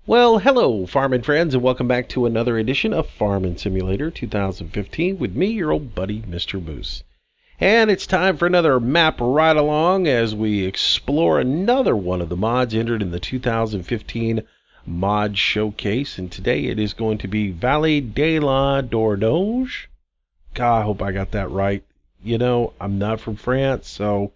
Well, hello, farming friends, and welcome back to another edition of Farming Simulator 2015 with me, your old buddy, Mr. Moose. And it's time for another map ride along as we explore another one of the mods entered in the 2015 mod showcase. And today it is going to be Vallee De La Dordogne. God, I hope I got that right. You know, I'm not from France, so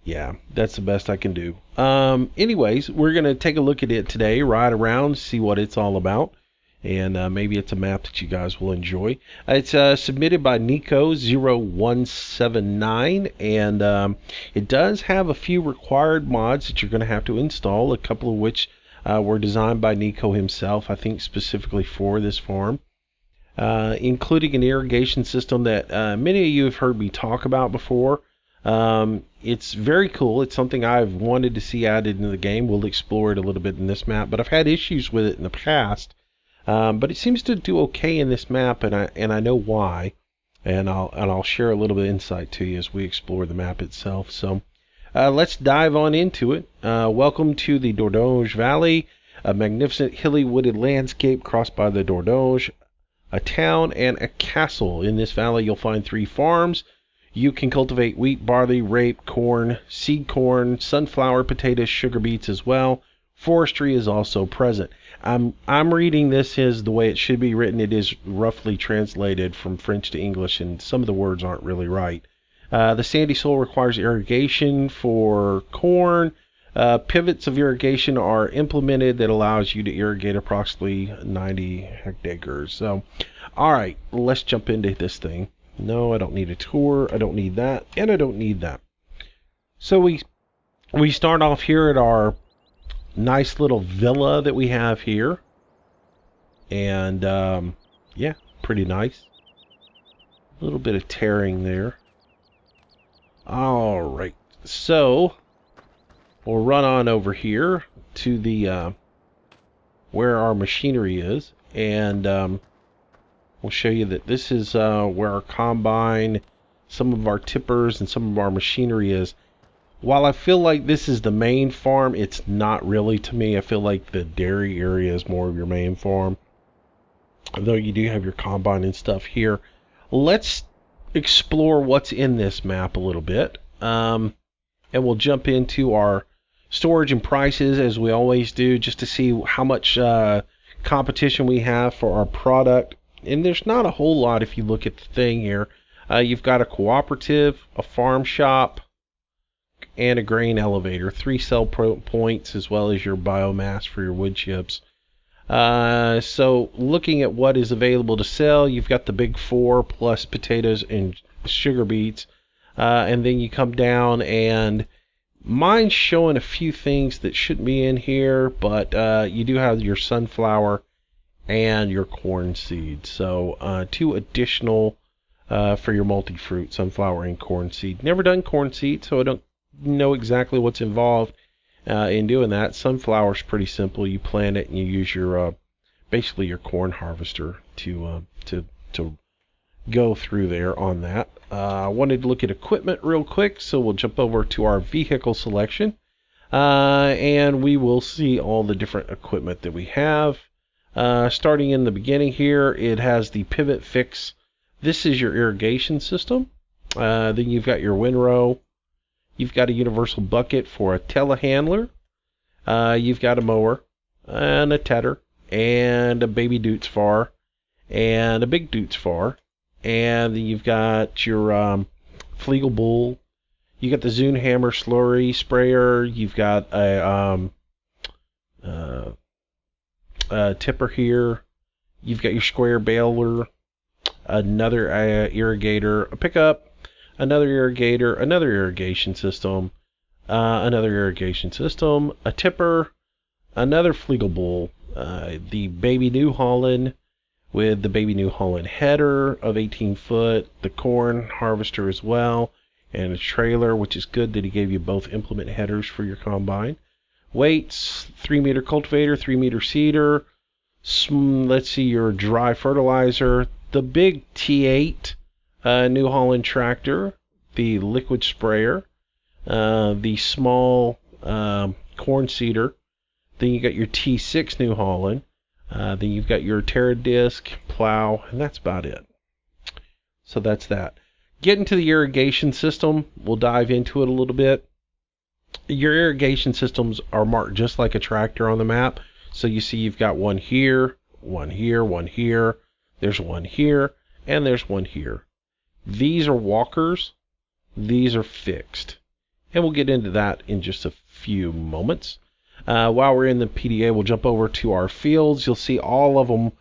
yeah, that's the best I can do. Anyways, we're going to take a look at it today, ride around, see what it's all about, and maybe it's a map that you guys will enjoy. It's submitted by Nico0179, and it does have a few required mods that you're going to have to install, a couple of which were designed by Nico himself, I think specifically for this farm. Including an irrigation system that many of you have heard me talk about before. It's very cool. It's something I've wanted to see added into the game. We'll explore it a little bit in this map, but I've had issues with it in the past. But it seems to do okay in this map, and I know why. And I'll share a little bit of insight to you as we explore the map itself. So let's dive on into it. Welcome to the Dordogne Valley, a magnificent hilly wooded landscape crossed by the Dordogne, a town and a castle. In this valley, you'll find 3 farms. You can cultivate wheat, barley, rape, corn, seed corn, sunflower, potatoes, sugar beets as well. Forestry is also present. I'm reading this as the way it should be written. It is roughly translated from French to English, and some of the words aren't really right. The sandy soil requires irrigation for corn. Pivots of irrigation are implemented that allows you to irrigate approximately 90 hectares. So, all right, let's jump into this thing. No, I don't need a tour. I don't need that, and I don't need that. So we start off here at our nice little villa that we have here, and yeah, pretty nice. A little bit of tearing there. All right, so we'll run on over here to the where our machinery is, and we'll show you that this is where our combine, some of our tippers, and some of our machinery is. While I feel like this is the main farm, it's not really to me. I feel like the dairy area is more of your main farm, though you do have your combine and stuff here. Let's explore what's in this map a little bit, and we'll jump into our storage and prices as we always do, just to see how much competition we have for our product. And there's not a whole lot if you look at the thing here. You've got a cooperative, a farm shop, and a grain elevator. 3 sell points as well as your biomass for your wood chips. So looking at what is available to sell, you've got the big 4 plus potatoes and sugar beets. And then you come down, and mine's showing a few things that shouldn't be in here, but you do have your sunflower and your corn seed. So 2 additional for your multi-fruit, sunflower and corn seed. Never done corn seed, so I don't know exactly what's involved in doing that. Sunflower's pretty simple. You plant it and you use your basically your corn harvester to go through there on that. I wanted to look at equipment real quick, so we'll jump over to our vehicle selection, and we will see all the different equipment that we have. Starting in the beginning here, it has the pivot fix. This is your irrigation system. Then you've got your windrow. You've got a universal bucket for a telehandler. You've got a mower and a tedder and a baby Doots far and a big Doots far. And then you've got your Flegel bull. You got the Zune hammer slurry sprayer. You've got a tipper here. You've got your square baler, another irrigator, a pickup, another irrigator, another irrigation system, another irrigation system, a tipper, another Flegel bull, the baby New Holland with the baby New Holland header of 18 foot, the corn harvester as well, and a trailer, which is good that he gave you both implement headers for your combine. Weights, 3 meter cultivator, 3 meter seeder. Let's see, your dry fertilizer, the big T8 New Holland tractor, the liquid sprayer, the small corn seeder, Then you got your T6 New Holland. Then you've got your Terra Disc, plow, and that's about it. So that's that. Getting to the irrigation system, we'll dive into it a little bit. Your irrigation systems are marked just like a tractor on the map. So you see you've got one here, one here, one here, there's one here, and there's one here. These are walkers, these are fixed. And we'll get into that in just a few moments. While we're in the PDA, we'll jump over to our fields. You'll see all of them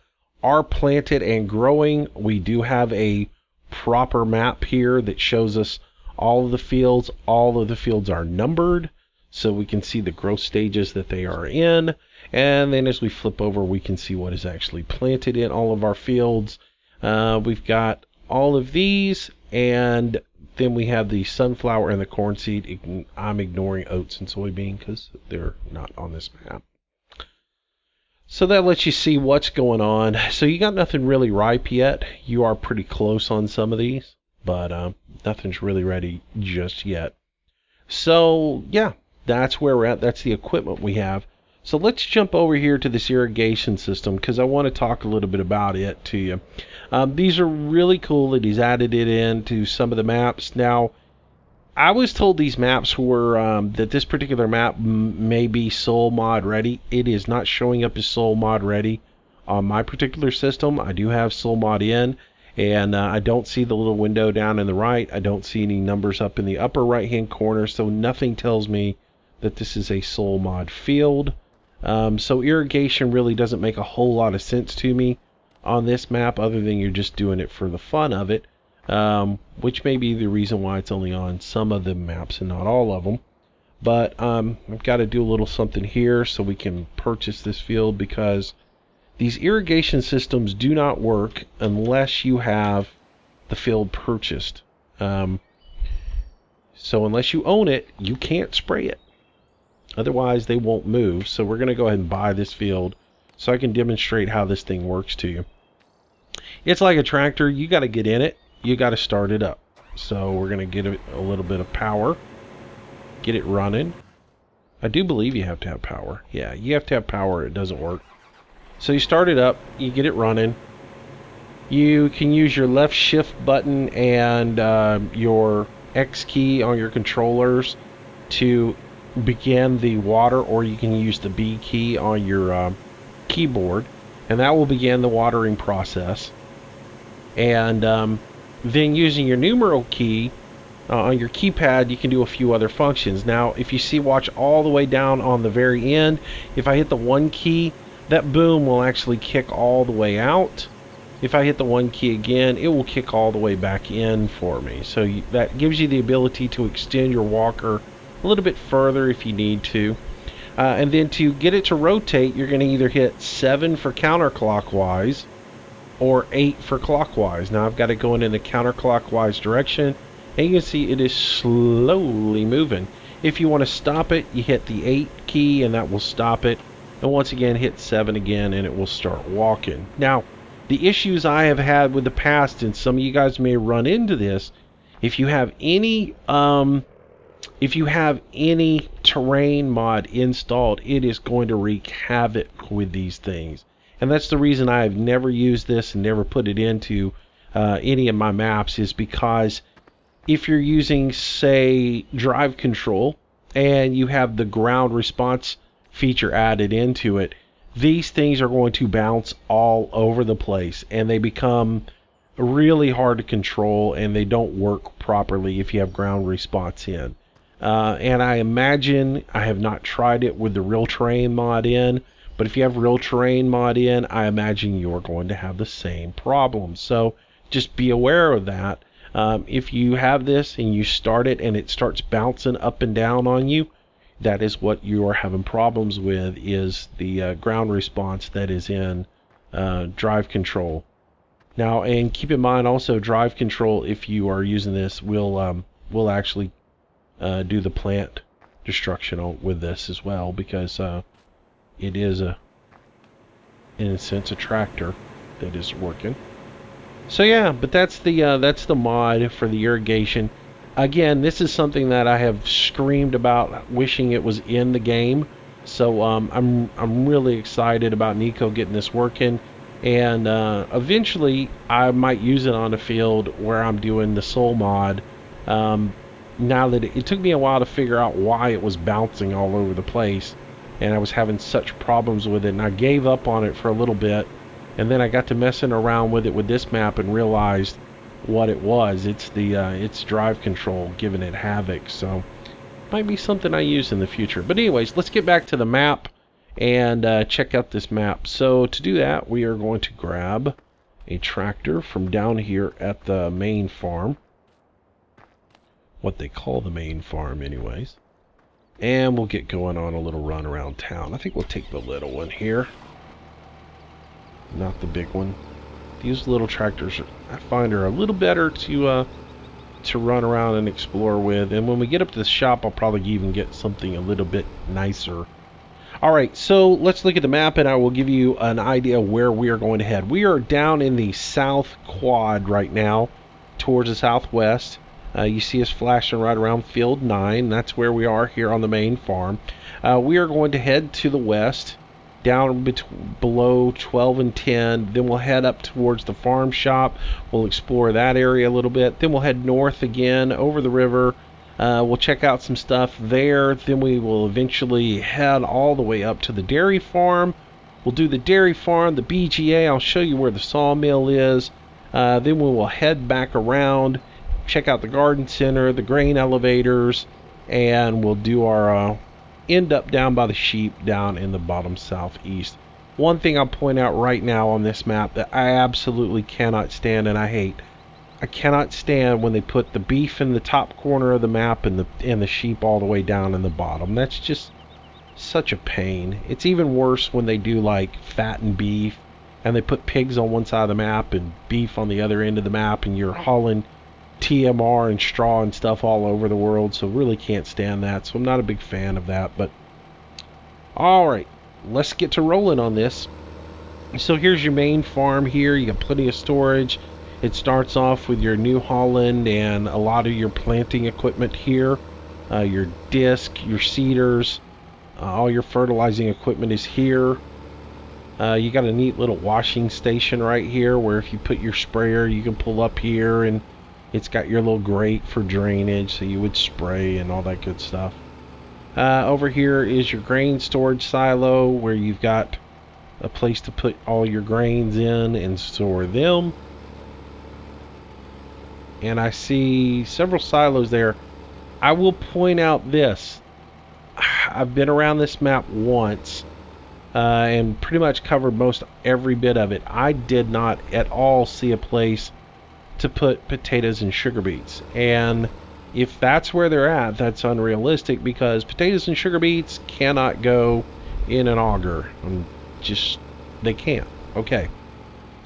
are planted and growing. We do have a proper map here that shows us all of the fields. All of the fields are numbered, so we can see the growth stages that they are in. And then as we flip over, we can see what is actually planted in all of our fields. We've got all of these, and then we have the sunflower and the corn seed. I'm ignoring oats and soybean because they're not on this map. So that lets you see what's going on. So you got nothing really ripe yet. You are pretty close on some of these, but nothing's really ready just yet. So yeah, that's where we're at. That's the equipment we have. So let's jump over here to this irrigation system because I want to talk a little bit about it to you. These are really cool that he's added it into some of the maps. Now, I was told these maps were, that this particular map may be Soul Mod ready. It is not showing up as Soul Mod ready on my particular system. I do have Soul Mod in, and I don't see the little window down in the right. I don't see any numbers up in the upper right hand corner, so nothing tells me that this is a Soul Mod field. So irrigation really doesn't make a whole lot of sense to me on this map, other than you're just doing it for the fun of it, which may be the reason why it's only on some of the maps and not all of them. But I've got to do a little something here so we can purchase this field, because these irrigation systems do not work unless you have the field purchased. So unless you own it, you can't spray it. Otherwise, they won't move. So we're going to go ahead and buy this field so I can demonstrate how this thing works to you. It's like a tractor. You got to get in it. You got to start it up. So we're going to get it a little bit of power. Get it running. I do believe you have to have power. Yeah, you have to have power. It doesn't work. So you start it up. You get it running. You can use your left shift button and your X key on your controllers to begin the water, or you can use the B key on your keyboard, and that will begin the watering process. And then using your numeral key on your keypad, you can do a few other functions. Now, if you see, watch all the way down on the very end, if I hit the 1 key, that boom will actually kick all the way out. If I hit the 1 key again, it will kick all the way back in for me. So that gives you the ability to extend your walker a little bit further if you need to. And then to get it to rotate, you're going to either hit 7 for counterclockwise or 8 for clockwise. Now I've got it going in the counterclockwise direction, and you can see it is slowly moving. If you want to stop it, you hit the 8 key and that will stop it. And once again, hit 7 again and it will start walking. Now, the issues I have had with the past, and some of you guys may run into this, if you have any terrain mod installed, it is going to wreak havoc with these things. And that's the reason I've never used this and never put it into any of my maps, is because if you're using, say, drive control and you have the ground response feature added into it, these things are going to bounce all over the place, and they become really hard to control, and they don't work properly if you have ground response in. And I imagine, I have not tried it with the real terrain mod in, but if you have real terrain mod in, I imagine you're going to have the same problem. So just be aware of that. If you have this and you start it and it starts bouncing up and down on you, that is what you are having problems with, is the ground response that is in drive control. Now, and keep in mind also, drive control, if you are using this, will actually do the plant destruction with this as well, because it is in a sense a tractor that is working. So yeah, but that's the mod for the irrigation. Again, this is something that I have screamed about wishing it was in the game. So I'm really excited about Nico getting this working, and eventually I might use it on a field where I'm doing the soul mod. Um, Now that it took me a while to figure out why it was bouncing all over the place, and I was having such problems with it, and I gave up on it for a little bit, and then I got to messing around with it with this map and realized what it was. It's drive control giving it havoc. So might be something I use in the future. But anyways, let's get back to the map and check out this map. So to do that, we are going to grab a tractor from down here at the main farm. What they call the main farm anyways. And we'll get going on a little run around town. I think we'll take the little one here. Not the big one. These little tractors, I find, are a little better to run around and explore with. And when we get up to the shop, I'll probably even get something a little bit nicer. Alright, so let's look at the map and I will give you an idea where we are going to head. We are down in the south quad right now, towards the southwest. You see us flashing right around field 9. That's where we are here on the main farm. We are going to head to the west, down below 12 and 10. Then we'll head up towards the farm shop. We'll explore that area a little bit. Then we'll head north again over the river. We'll check out some stuff there. Then we will eventually head all the way up to the dairy farm. We'll do the dairy farm, the BGA. I'll show you where the sawmill is. Then we will head back around, check out the garden center, the grain elevators, and we'll do our end up down by the sheep down in the bottom southeast. One thing I'll point out right now on this map that I absolutely cannot stand and I hate. I cannot stand when they put the beef in the top corner of the map and the sheep all the way down in the bottom. That's just such a pain. It's even worse when they do like fat and beef and they put pigs on one side of the map and beef on the other end of the map, and you're hauling TMR and straw and stuff all over the world. So really can't stand that. So I'm not a big fan of that. But alright, let's get to rolling on this. So here's your main farm here. You got plenty of storage. It starts off with your New Holland and a lot of your planting equipment here. Your disc, your seeders, all your fertilizing equipment is here. You got a neat little washing station right here where if you put your sprayer, you can pull up here, and it's got your little grate for drainage, so you would spray and all that good stuff. Over here is your grain storage silo where you've got a place to put all your grains in and store them. And I see several silos there. I will point out this. I've been around this map once and pretty much covered most every bit of it. I did not at all see a place to put potatoes and sugar beets. And if that's where they're at, that's unrealistic, because potatoes and sugar beets cannot go in an auger. They can't. Okay.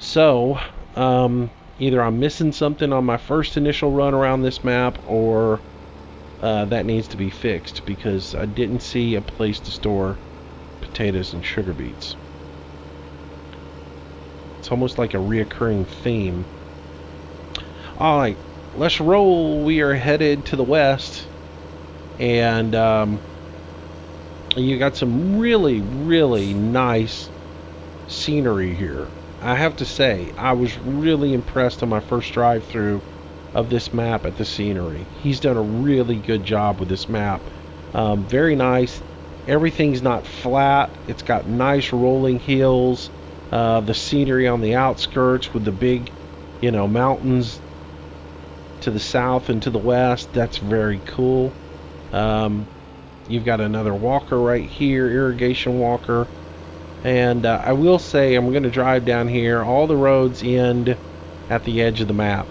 So, either I'm missing something on my first initial run around this map, or that needs to be fixed, because I didn't see a place to store potatoes and sugar beets. It's almost like a reoccurring theme. Alright, let's roll. We are headed to the west, and you got some really, really nice scenery here. I have to say, I was really impressed on my first drive through of this map at the scenery. He's done a really good job with this map. Very nice. Everything's not flat. It's got nice rolling hills. The scenery on the outskirts with the big, mountains to the south and to the west. That's very cool. You've got another walker right here, irrigation walker. And I will say, I'm going to drive down here. All the roads end at the edge of the map.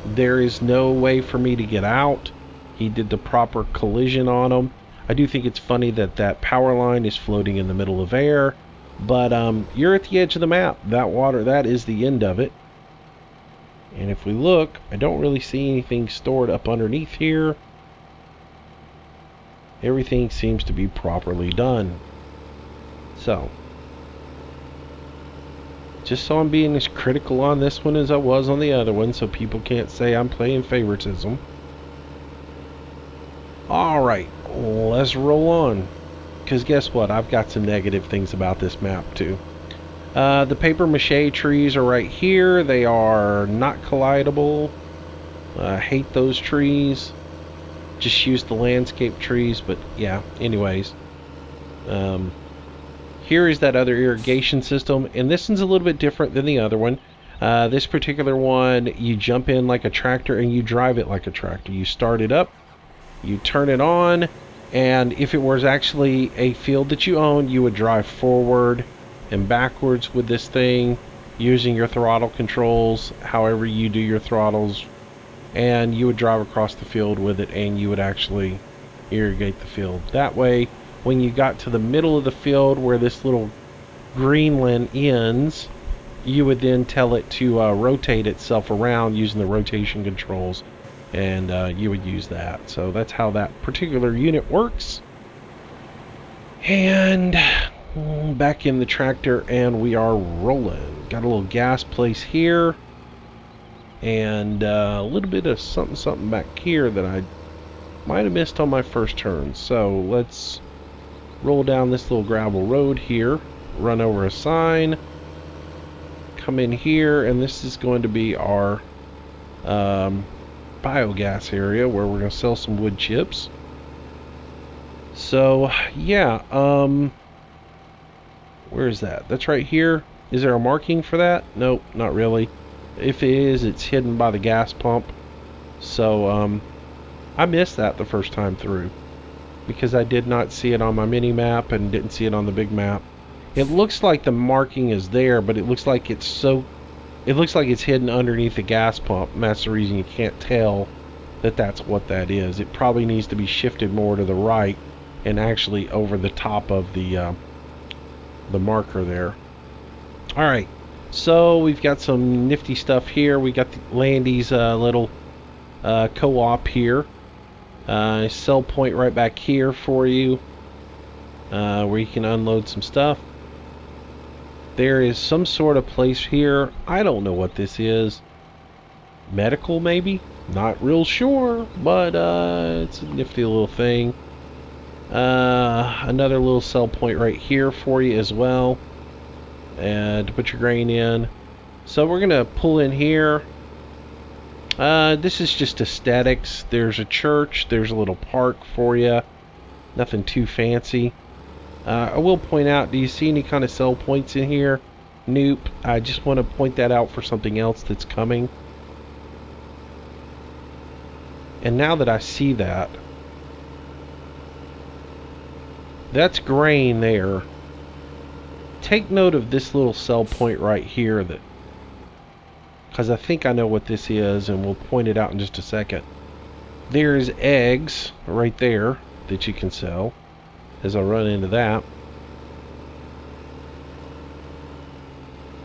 There is no way for me to get out. He did the proper collision on them. I do think it's funny that that power line is floating in the middle of air. But you're at the edge of the map. That water, that is the end of it. And if we look, I don't really see anything stored up underneath here. Everything seems to be properly done. So, just so I'm being as critical on this one as I was on the other one, so people can't say I'm playing favoritism. Alright, let's roll on. because guess what? I've got some negative things about this map too. The paper mache trees are right here. They are not collidable. I hate those trees. Just use the landscape trees, but yeah, anyways. Here is that other irrigation system, and this one's a little bit different than the other one. This particular one, you jump in like a tractor and you drive it like a tractor. You start it up, you turn it on, and if it was actually a field that you own, you would drive forward and backwards with this thing using your throttle controls, however you do your throttles, and you would drive across the field with it and you would actually irrigate the field. That way, when you got to the middle of the field where this little greenland ends, you would then tell it to rotate itself around using the rotation controls, and you would use that. So that's how that particular unit works. And back in the tractor, and we are rolling. Got a little gas place here, and a little bit of something back here that I might have missed on my first turn. So let's roll down this little gravel road here, run over a sign, come in here, and this is going to be our biogas area where we're going to sell some wood chips. So yeah, where is that? That's right here. Is there a marking for that? Nope, not really. If it is, it's hidden by the gas pump. So I missed that the first time through because I did not see it on my mini map and didn't see it on the big map. It looks like the marking is there, but it looks like it's hidden underneath the gas pump, and that's the reason you can't tell that that's what that is. It probably needs to be shifted more to the right and actually over the top of the marker there. Alright, so we've got some nifty stuff here. We got Landy's little co-op here. Sell point right back here for you, where you can unload some stuff. There is some sort of place here. I don't know what this is. Medical, maybe? Not real sure, but it's a nifty little thing. Another little sell point right here for you as well, and to put your grain in. So we're gonna pull in here. This is just aesthetics. There's a church, there's a little park for you, nothing too fancy. I will point out, do you see any kind of sell points in here? Nope. I just want to point that out for something else that's coming. And now that I see that, that's grain there. Take note of this little sell point right here, that because I think I know what this is, and we'll point it out in just a second. There's eggs right there that you can sell, as I run into that.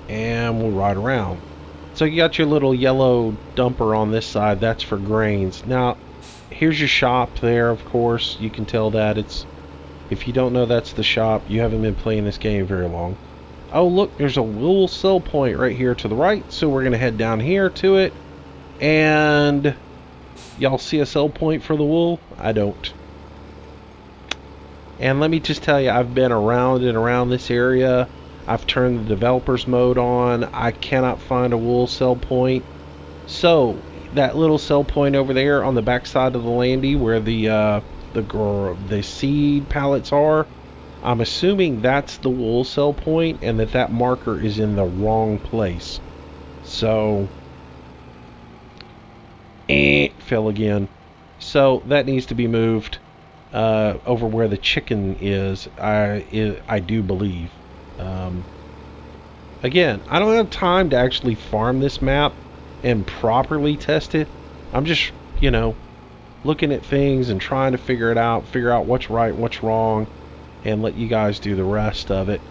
And we'll ride around. So you got your little yellow dumper on this side, that's for grains. Now, here's your shop there, of course. You can tell that it's, if you don't know that's the shop, you haven't been playing this game very long. Oh look, there's a wool sell point right here to the right, so we're gonna head down here to it. And y'all see a sell point for the wool? I don't. And let me just tell you, I've been around and around this area. I've turned the developers mode on. I cannot find a wool sell point. So that little sell point over there on the back side of the landy where the seed pallets are, I'm assuming that's the wool sell point, and that marker is in the wrong place. So fell again. So that needs to be moved over where the chicken is, I do believe. Again, I don't have time to actually farm this map and properly test it. I'm just, looking at things and trying to figure out what's right and what's wrong, and let you guys do the rest of it.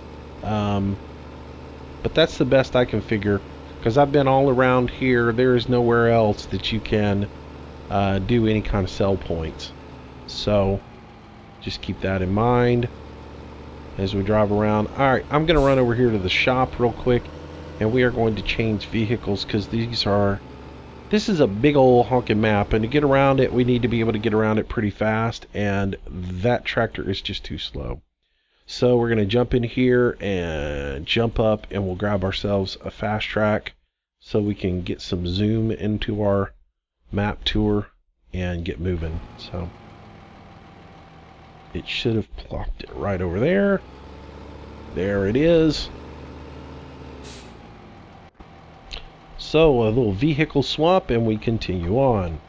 But that's the best I can figure, because I've been all around here. There is nowhere else that you can do any kind of sell points. So just keep that in mind as we drive around. Alright, I'm going to run over here to the shop real quick, and we are going to change vehicles, because this is a big old honking map, and to get around it, we need to be able to get around it pretty fast, and that tractor is just too slow. So we're going to jump in here and jump up, and we'll grab ourselves a fast track so we can get some zoom into our map tour and get moving. So it should have plopped it right over there. There it is. So a little vehicle swap and we continue on.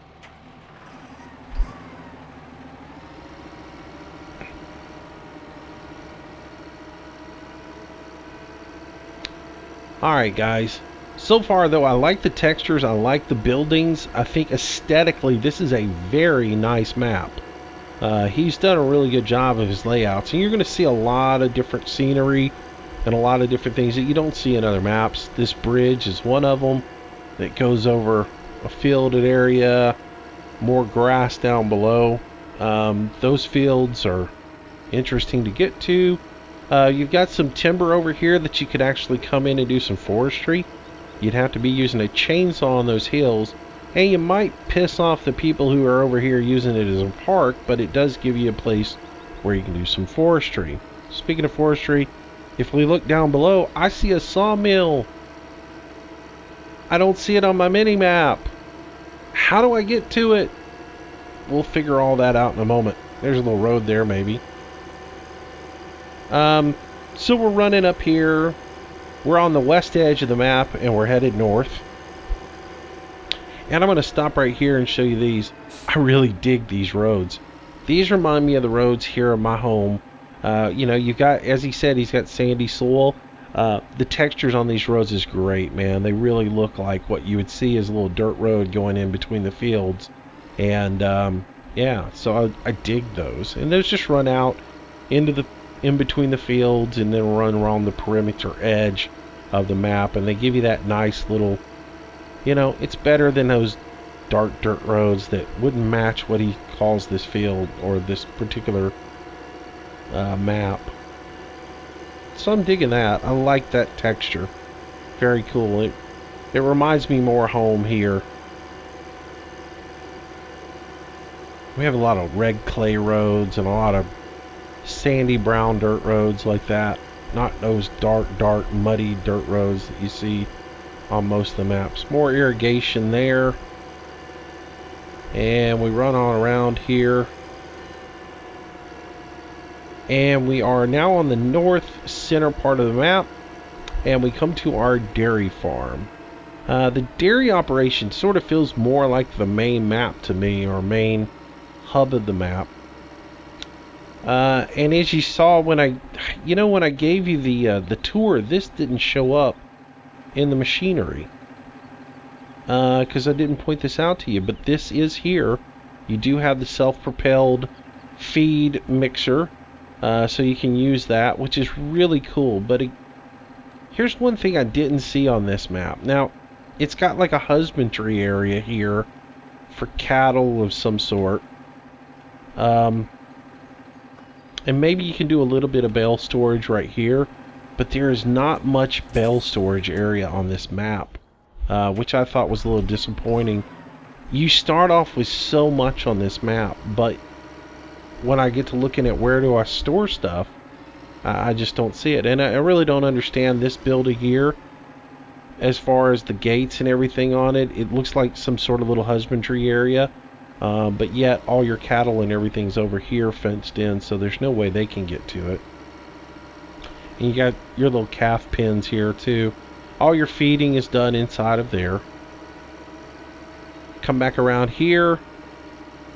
Alright guys, so far though I like the textures, I like the buildings. I think aesthetically this is a very nice map. He's done a really good job of his layouts, and you're going to see a lot of different scenery and a lot of different things that you don't see in other maps. This bridge is one of them that goes over a fielded area, more grass down below. Those fields are interesting to get to. You've got some timber over here that you could actually come in and do some forestry. You'd have to be using a chainsaw on those hills, and you might piss off the people who are over here using it as a park, but it does give you a place where you can do some forestry. Speaking of forestry, if we look down below, I see a sawmill. I don't see it on my mini-map. How do I get to it? We'll figure all that out in a moment. There's a little road there, maybe. So we're running up here. We're on the west edge of the map, and we're headed north. And I'm going to stop right here and show you these. I really dig these roads. These remind me of the roads here in my home. You know, you've got, as he said, he's got sandy soil. The textures on these roads is great, man. They really look like what you would see as a little dirt road going in between the fields. And yeah, so I dig those. And those just run out into in between the fields and then run around the perimeter edge of the map. And they give you that nice little, you know, it's better than those dark dirt roads that wouldn't match what he calls this field or this particular map. So I'm digging that. I like that texture. Very cool. It reminds me more home here. We have a lot of red clay roads and a lot of sandy brown dirt roads like that. Not those dark, muddy dirt roads that you see on most of the maps. More irrigation there. And we run on around here. And we are now on the north center part of the map, and we come to our dairy farm. The dairy operation sort of feels more like the main map to me, or main hub of the map. And as you saw when I gave you the tour, this didn't show up in the machinery because I didn't point this out to you, but this is here. You do have the self-propelled feed mixer. So you can use that, which is really cool. But here's one thing I didn't see on this map. Now, it's got like a husbandry area here for cattle of some sort. And maybe you can do a little bit of bale storage right here. But there is not much bale storage area on this map, which I thought was a little disappointing. You start off with so much on this map, but when I get to looking at where do I store stuff, I just don't see it. And I really don't understand this building here as far as the gates and everything on it. It looks like some sort of little husbandry area, but yet all your cattle and everything's over here fenced in, so there's no way they can get to it. And you got your little calf pens here too. All your feeding is done inside of there. Come back around here.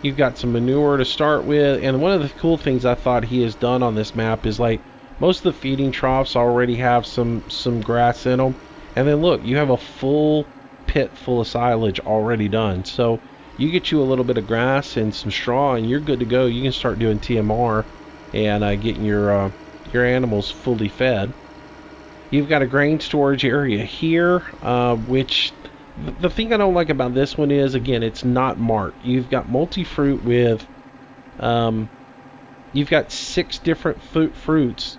You've got some manure to start with, and one of the cool things I thought he has done on this map is like most of the feeding troughs already have some grass in them, and then look, you have a full pit full of silage already done. So you get you a little bit of grass and some straw, and you're good to go. You can start doing TMR and getting your animals fully fed. You've got a grain storage area here, which the thing I don't like about this one is, again, it's not marked. You've got multi-fruit with, you've got 6 different fruits,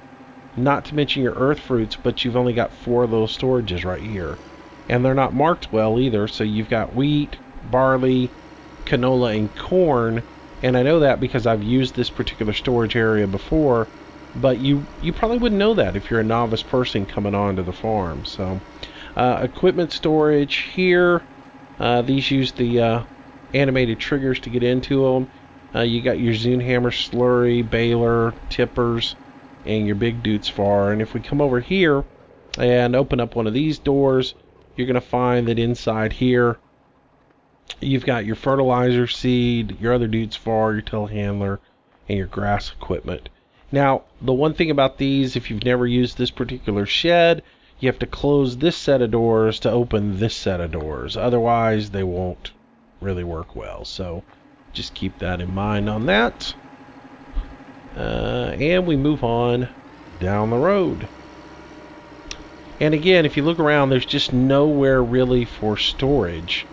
not to mention your earth fruits, but you've only got 4 little storages right here. And they're not marked well either, so you've got wheat, barley, canola, and corn. And I know that because I've used this particular storage area before. But you probably wouldn't know that if you're a novice person coming onto the farm. So equipment storage here. These use the animated triggers to get into them. You got your Zune hammer, slurry, baler, tippers, and your big Doots far. And if we come over here and open up one of these doors, you're going to find that inside here you've got your fertilizer, seed, your other Doots far, your telehandler, and your grass equipment. Now, the one thing about these, if you've never used this particular shed, you have to close this set of doors to open this set of doors. Otherwise, they won't really work well. So just keep that in mind on that. And we move on down the road. And again, if you look around, there's just nowhere really for storage.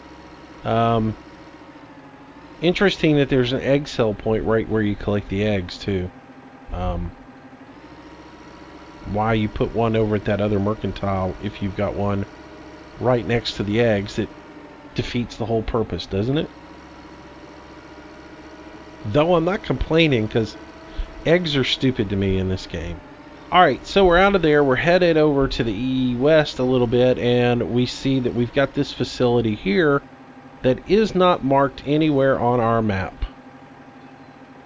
Interesting that there's an egg sell point right where you collect the eggs too. Why you put one over at that other mercantile if you've got one right next to the eggs, it defeats the whole purpose, doesn't it? Though I'm not complaining, because eggs are stupid to me in this game. Alright, so we're out of there. We're headed over to the west a little bit, and we see that we've got this facility here that is not marked anywhere on our map.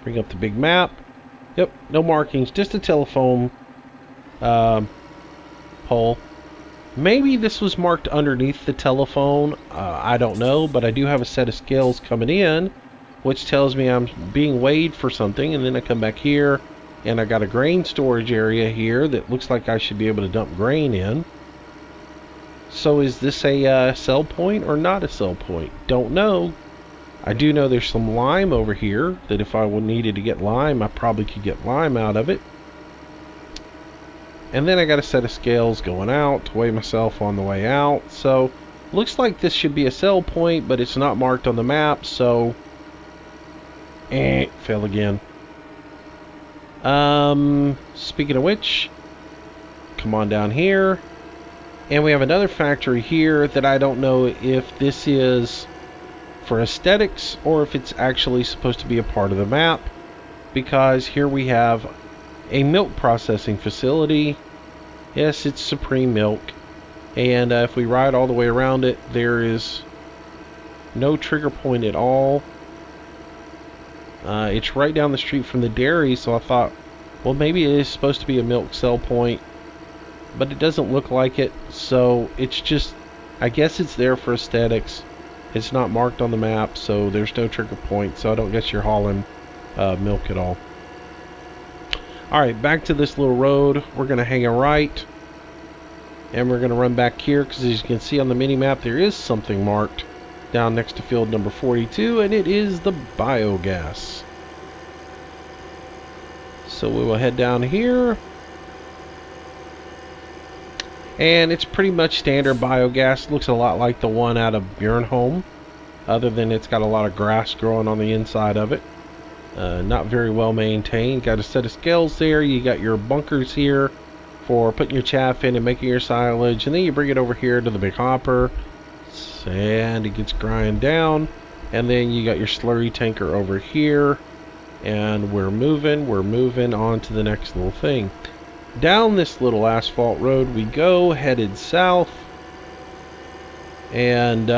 Bring up the big map. Yep, no markings, just a telephone pole. Maybe this was marked underneath the telephone. I don't know, but I do have a set of scales coming in, which tells me I'm being weighed for something. And then I come back here, and I got a grain storage area here that looks like I should be able to dump grain in. So is this a sell point or not a sell point? Don't know. I do know there's some lime over here that if I needed to get lime, I probably could get lime out of it. And then I got a set of scales going out to weigh myself on the way out. So looks like this should be a sell point, but it's not marked on the map, so fail again. Speaking of which, come on down here. And we have another factory here that I don't know if this is for aesthetics or if it's actually supposed to be a part of the map, because here we have a milk processing facility. Yes, it's Supreme Milk, and if we ride all the way around it, there is no trigger point at all. It's right down the street from the dairy, so I thought, well, maybe it is supposed to be a milk sell point, but it doesn't look like it. So it's just, I guess it's there for aesthetics. It's not marked on the map, so there's no trigger point, so I don't guess you're hauling milk at all. Alright, back to this little road. We're going to hang a right, and we're going to run back here, because as you can see on the mini-map, there is something marked down next to field number 42, and it is the biogas. So we will head down here, and it's pretty much standard biogas. Looks a lot like the one out of Bjornholm, other than it's got a lot of grass growing on the inside of it. Not very well maintained. Got a set of scales there. You got your bunkers here for putting your chaff in and making your silage, and then you bring it over here to the big hopper, and it gets grind down, and then you got your slurry tanker over here, and we're moving on to the next little thing. Down this little asphalt road we go, headed south, and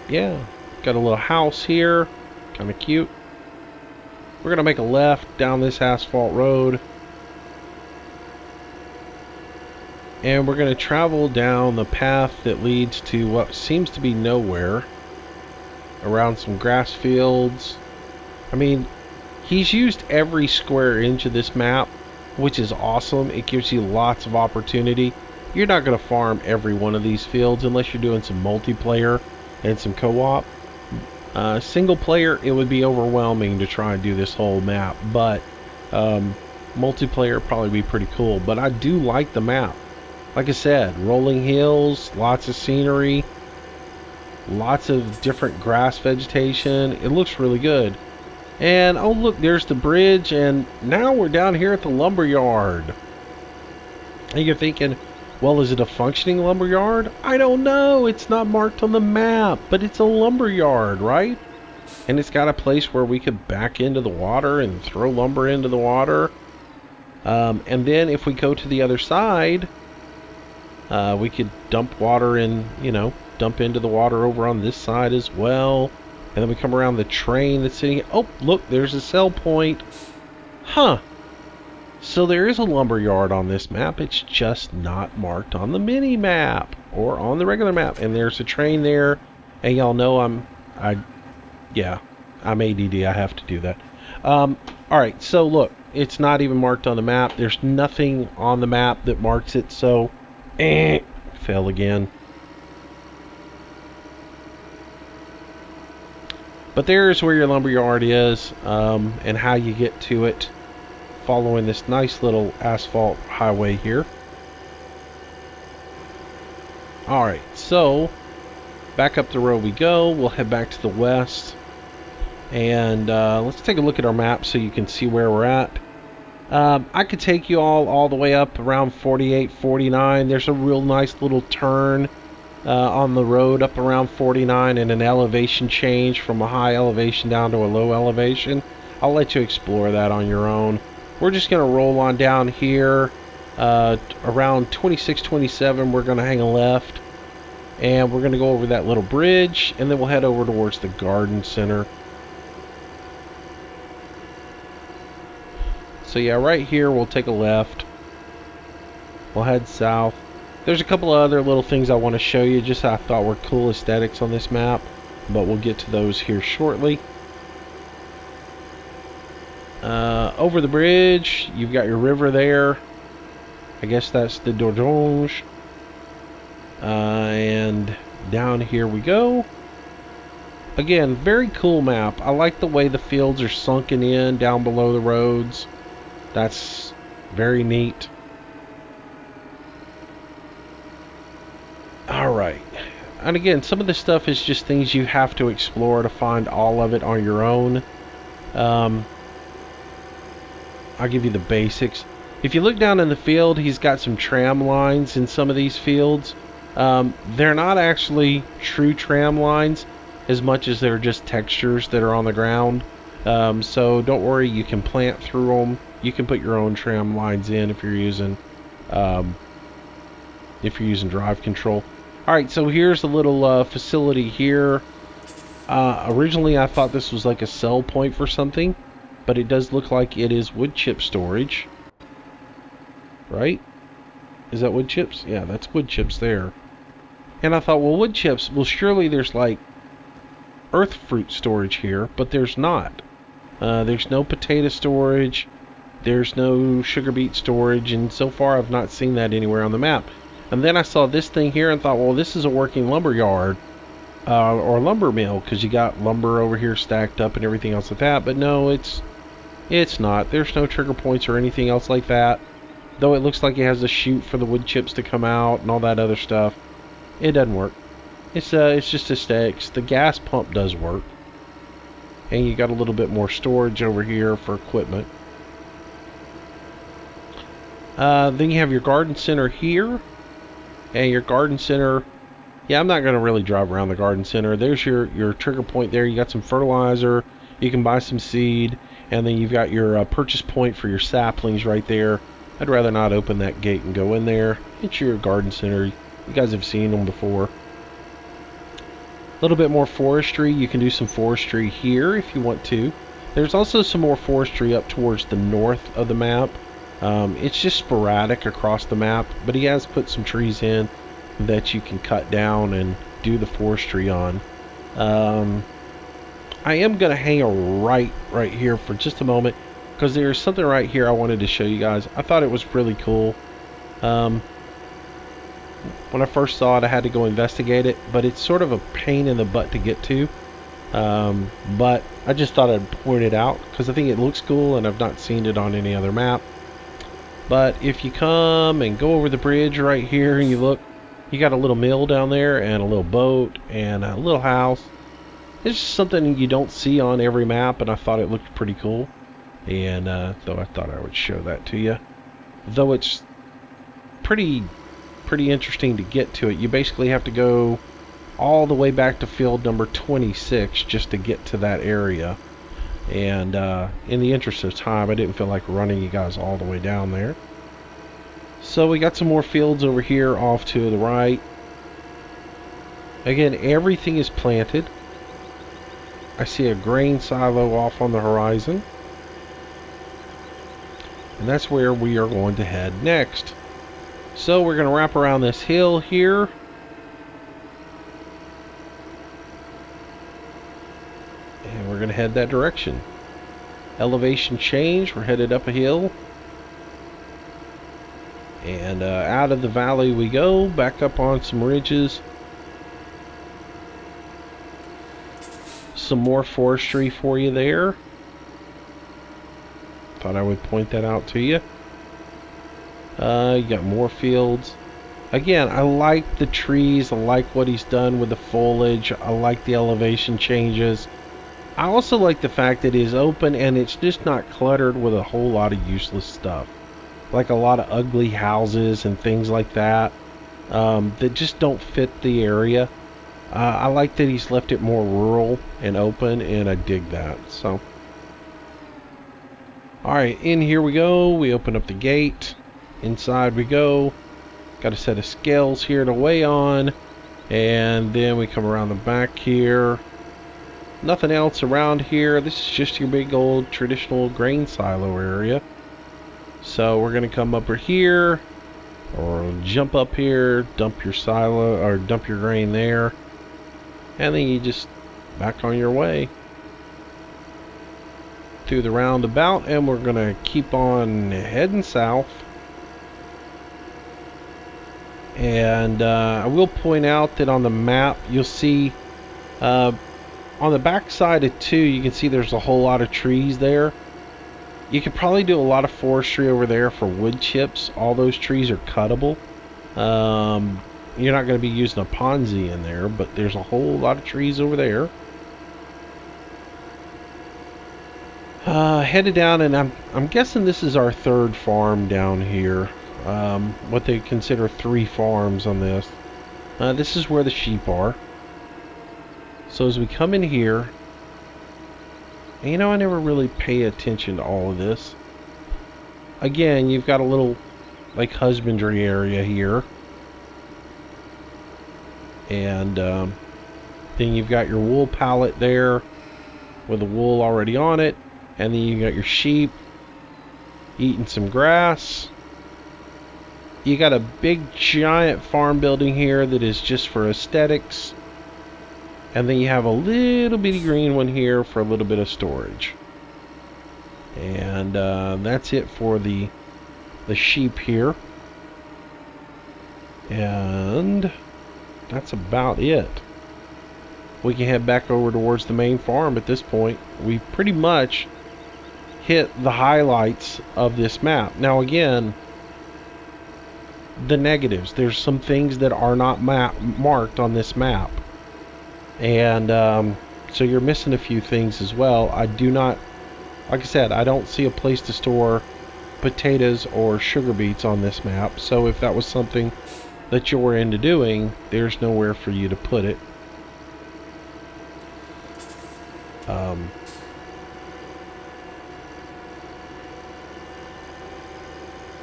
yeah, got a little house here, kind of cute. We're gonna make a left down this asphalt road, and we're gonna travel down the path that leads to what seems to be nowhere, around some grass fields. I mean, he's used every square inch of this map, which is awesome. It gives you lots of opportunity. You're not going to farm every one of these fields unless you're doing some multiplayer and some co-op. Single player, it would be overwhelming to try and do this whole map, but multiplayer would probably be pretty cool. But I do like the map. Like I said, rolling hills, lots of scenery, lots of different grass vegetation. It looks really good. And oh look, there's the bridge, and now we're down here at the lumber yard. And you're thinking, well, is it a functioning lumber yard? I don't know. It's not marked on the map, but it's a lumber yard, right? And it's got a place where we could back into the water and throw lumber into the water. And then if we go to the other side, we could dump water in, dump into the water over on this side as well. And then we come around the train that's sitting. Oh, look, there's a sell point. Huh. So there is a lumber yard on this map. It's just not marked on the mini map or on the regular map. And there's a train there. And y'all know I'm ADD. I have to do that. Alright, so look. It's not even marked on the map. There's nothing on the map that marks it. So, fell again. But there's where your lumberyard is, and how you get to it, following this nice little asphalt highway here. Alright, so back up the road we go. We'll head back to the west. And let's take a look at our map so you can see where we're at. I could take you all the way up around 48, 49. There's a real nice little turn on the road up around 49 and an elevation change from a high elevation down to a low elevation. I'll let you explore that on your own. We're just going to roll on down here around 26, 27. We're going to hang a left and we're going to go over that little bridge and then we'll head over towards the garden center. So yeah, right here we'll take a left. We'll head south. There's a couple of other little things I want to show you, just I thought were cool aesthetics on this map, but we'll get to those here shortly. Over the bridge, you've got your river there. I guess that's the Dordogne. And down here we go. Again, very cool map. I like the way the fields are sunken in down below the roads. That's very neat. Alright. And again, some of this stuff is just things you have to explore to find all of it on your own. I'll give you the basics. If you look down in the field, he's got some tram lines in some of these fields. They're not actually true tram lines as much as they're just textures that are on the ground. So don't worry, you can plant through them. You can put your own tram lines in if you're using drive control. Alright, so here's a little facility here. Originally I thought this was like a sell point for something, but it does look like it is wood chip storage. Right? Is that wood chips? Yeah, that's wood chips there. And I thought, well, wood chips, well, surely there's like earth fruit storage here, but there's not. There's no potato storage. There's no sugar beet storage, and so far I've not seen that anywhere on the map. And then I saw this thing here and thought, well, this is a working lumber yard or lumber mill, because you got lumber over here stacked up and everything else like that. But no, it's not. There's no trigger points or anything else like that. Though it looks like it has a chute for the wood chips to come out and all that other stuff. It doesn't work. It's just aesthetics. The gas pump does work. And you got a little bit more storage over here for equipment. Then you have your garden center here. And your garden center, yeah, I'm not going to really drive around the garden center. There's your trigger point there. You got some fertilizer. You can buy some seed. And then you've got your purchase point for your saplings right there. I'd rather not open that gate and go in there. It's your garden center. You guys have seen them before. A little bit more forestry. You can do some forestry here if you want to. There's also some more forestry up towards the north of the map. It's just sporadic across the map, but he has put some trees in that you can cut down and do the forestry on. I am going to hang a right here for just a moment, because there's something right here I wanted to show you guys. I thought it was really cool. When I first saw it, I had to go investigate it, but it's sort of a pain in the butt to get to. But I just thought I'd point it out because I think it looks cool and I've not seen it on any other map. But if you come and go over the bridge right here and you look, you got a little mill down there and a little boat and a little house. It's just something you don't see on every map, and I thought it looked pretty cool. And so I thought I would show that to you. Though it's pretty interesting to get to it. You basically have to go all the way back to field number 26 just to get to that area. And in the interest of time, I didn't feel like running you guys all the way down there. So we got some more fields over here off to the right. Again, everything is planted. I see a grain silo off on the horizon. And that's where we are going to head next. So we're going to wrap around this hill here. And we're going to head that direction. Elevation change, we're headed up a hill. And out of the valley we go, back up on some ridges. Some more forestry for you there. Thought I would point that out to you. You got more fields. Again, I like the trees. I like what he's done with the foliage. I like the elevation changes. I also like the fact that it is open and it's just not cluttered with a whole lot of useless stuff. Like a lot of ugly houses and things like that that just don't fit the area. I like that he's left it more rural and open, and I dig that. So, alright, in here we go. We open up the gate. Inside we go. Got a set of scales here to weigh on. And then we come around the back here. Nothing else around here. This is just your big old traditional grain silo area. So we're going to come over here. Or jump up here. Dump your silo, or dump your grain there. And then you just back on your way through the roundabout, and we're gonna keep on heading south. And I will point out that on the map you'll see on the back side of 2 you can see there's a whole lot of trees there. You could probably do a lot of forestry over there for wood chips. All those trees are cuttable. You're not going to be using a Ponzi in there, but there's a whole lot of trees over there. Headed down, and I'm guessing this is our 3rd farm down here. What they consider 3 farms on this. This is where the sheep are. So as we come in here, and you know, I never really pay attention to all of this. Again, you've got a little like husbandry area here. And then you've got your wool pallet there with the wool already on it. And then you got your sheep eating some grass. You got a big giant farm building here that is just for aesthetics. And then you have a little bitty green one here for a little bit of storage. And that's it for the sheep here. And that's about it. We can head back over towards the main farm at this point. We pretty much hit the highlights of this map. Now again, the negatives. There's some things that are not marked on this map. And so you're missing a few things as well. I do not, like I said, I don't see a place to store potatoes or sugar beets on this map. So if that was something that you're into doing, there's nowhere for you to put it.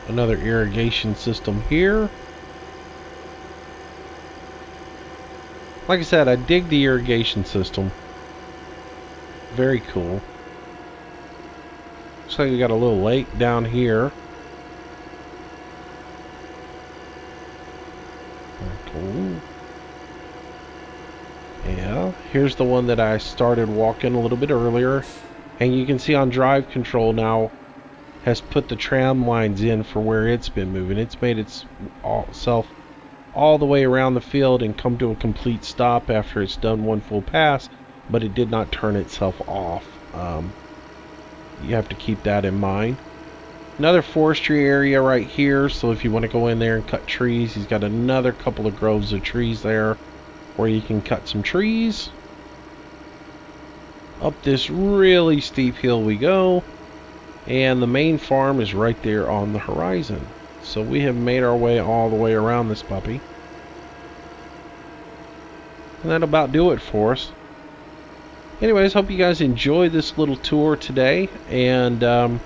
Another irrigation system here. Like I said, I dig the irrigation system. Very cool. Looks like we got a little lake down here. Cool. Yeah, here's the one that I started walking a little bit earlier. And you can see on drive control now has put the tram lines in for where it's been moving. It's made itself all the way around the field and come to a complete stop after it's done one full pass, but it did not turn itself off. You have to keep that in mind. Another forestry area right here, so if you want to go in there and cut trees, he's got another couple of groves of trees there where you can cut some trees. Up this really steep hill we go, and the main farm is right there on the horizon. So we have made our way all the way around this puppy. And that'll about do it for us. anyways, hope you guys enjoy this little tour today, and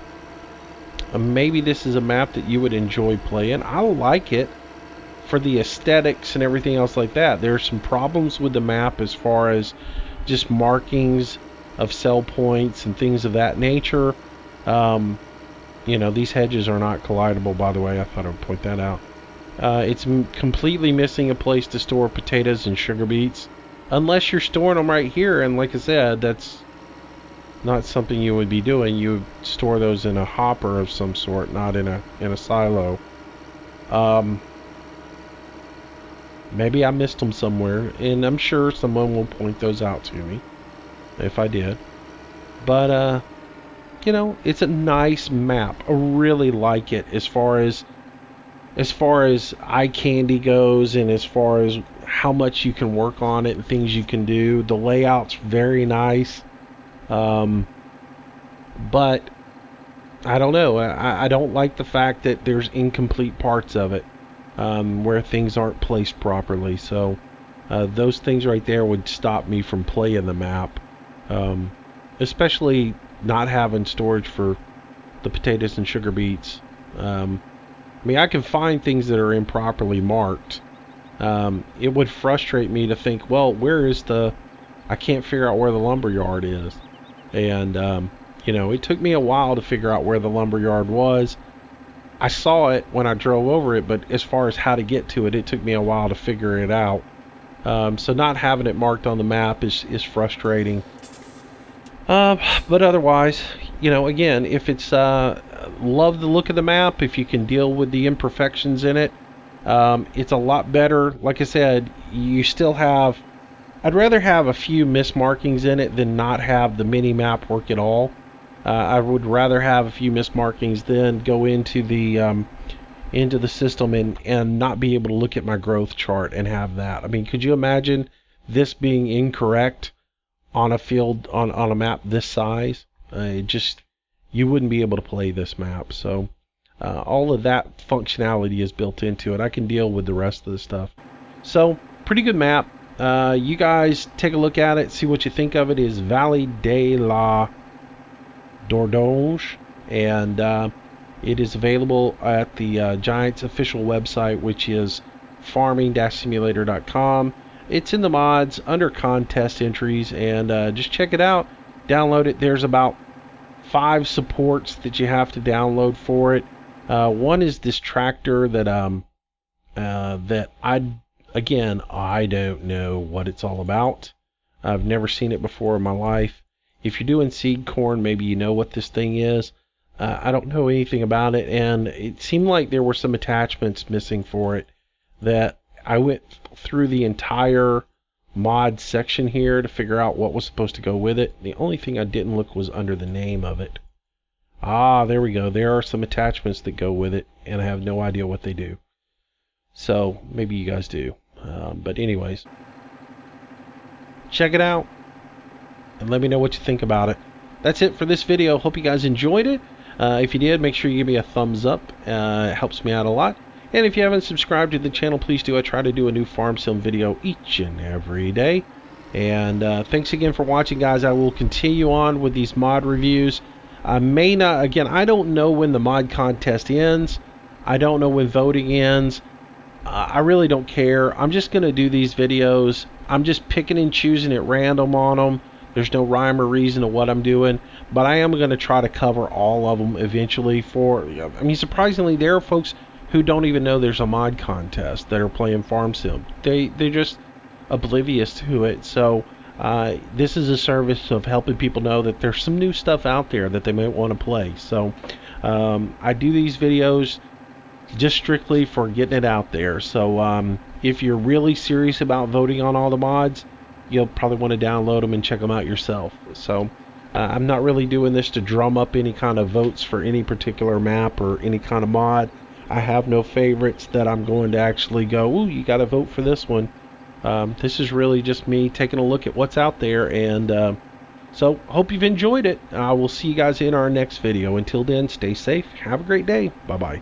maybe this is a map that you would enjoy playing. I like it for the aesthetics and everything else like that. There's some problems with the map as far as just markings of sell points and things of that nature. You know, these hedges are not collidable, by the way. I thought I would point that out. It's completely missing a place to store potatoes and sugar beets, unless you're storing them right here. And like I said, that's not something you would be doing. You would store those in a hopper of some sort, not in a silo. Maybe I missed them somewhere, and I'm sure someone will point those out to me if I did. But you know, it's a nice map. I really like it as far as eye candy goes, and as far as how much you can work on it and things you can do. The layout's very nice. But I don't know. I don't like the fact that there's incomplete parts of it. Where things aren't placed properly. So those things right there would stop me from playing the map, especially not having storage for the potatoes and sugar beets. I mean, I can find things that are improperly marked. It would frustrate me to think, well, where is I can't figure out where the lumber yard is. And you know, it took me a while to figure out where the lumber yard was. I saw it when I drove over it, but as far as how to get to it, it took me a while to figure it out. So not having it marked on the map is frustrating. But otherwise, you know, again, if it's love the look of the map, if you can deal with the imperfections in it, it's a lot better. Like I said, you still have... I'd rather have a few mismarkings in it than not have the mini map work at all. I would rather have a few mismarkings than go into the system and not be able to look at my growth chart and have that. I mean, could you imagine this being incorrect on a field on a map this size? You wouldn't be able to play this map. So all of that functionality is built into it. I can deal with the rest of the stuff. So pretty good map. You guys take a look at it, see what you think of it. Is Vallee De La Dordogne, and it is available at the Giants official website, which is farming-simulator.com. It's in the mods under contest entries, and just check it out, download it. There's about 5 supports that you have to download for it. One is this tractor that I don't know what it's all about. I've never seen it before in my life. If you're doing seed corn, maybe you know what this thing is. I don't know anything about it, and it seemed like there were some attachments missing for it that I went through the entire mod section here to figure out what was supposed to go with it. The only thing I didn't look was under the name of it. Ah, there we go. There are some attachments that go with it, and I have no idea what they do. So maybe you guys do. But anyways, check it out and let me know what you think about it. That's it for this video. Hope you guys enjoyed it. If you did, make sure you give me a thumbs up. It helps me out a lot. And if you haven't subscribed to the channel, please do. I try to do a new farm sim video each and every day. And thanks again for watching, guys. I will continue on with these mod reviews. I may not, again, I don't know when the mod contest ends. I don't know when voting ends. I really don't care. I'm just going to do these videos. I'm just picking and choosing at random on them. There's no rhyme or reason to what I'm doing, but I am going to try to cover all of them eventually. I mean, surprisingly, there are folks who don't even know there's a mod contest that are playing Farm Sim. They're just oblivious to it. So this is a service of helping people know that there's some new stuff out there that they might want to play. So I do these videos just strictly for getting it out there. So if you're really serious about voting on all the mods, you'll probably want to download them and check them out yourself. So I'm not really doing this to drum up any kind of votes for any particular map or any kind of mod. I have no favorites that I'm going to actually go, ooh, you got to vote for this one. This is really just me taking a look at what's out there, and so hope you've enjoyed it. I will see you guys in our next video. Until then, stay safe. Have a great day. Bye-bye.